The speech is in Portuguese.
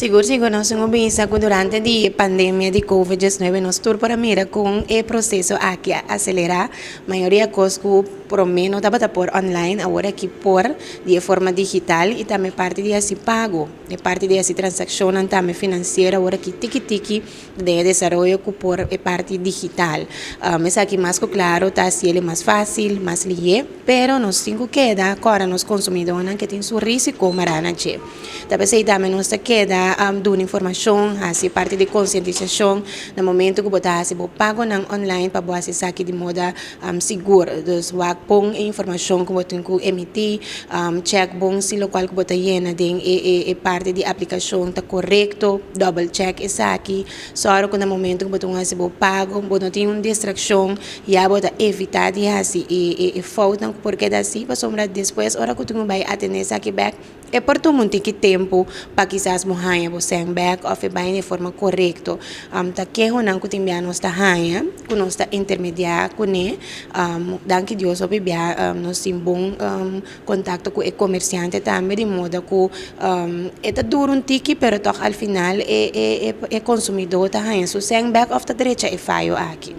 Seguro, seguro, nós estamos bem que durante a pandemia de Covid-19, nós estamos para mira com o processo aqui a acelerar, a maioria das coisas por menos estava por online, agora aqui por de forma digital e também parte de esse pago, de parte de essa transação também financeira, agora aqui tiki-tiki de desenvolvimento que por parte digital. Mas aqui mais claro, está se ele mais fácil, mais ligeiro, pero nós temos que queda agora nos consumidores que tem seu risco marana che. Talvez aí também nós queda dando informação, assim parte de conscientização no momento que você pago na online para você sair de modo seguro. Então, põe informação que você tem que emitir, check bom se o local que você llena de parte de aplicação está correto, double check isso aqui. Só que no momento que você pago, você não tem uma distração, já você evitar de assim e falta porque assim para sombra depois hora que você vai atender isso aqui back é por tu muito tempo para quizás morrer você em back of bem de forma correta. Tá que não que tem bem nossa raia, que nós está intermediar com né, danke Deus ob bia nós tem bom contato com o comerciante também de modo que é duro um tiki, pero toch al final é consumidor tá raia, so sem back of the derecha é falho aqui.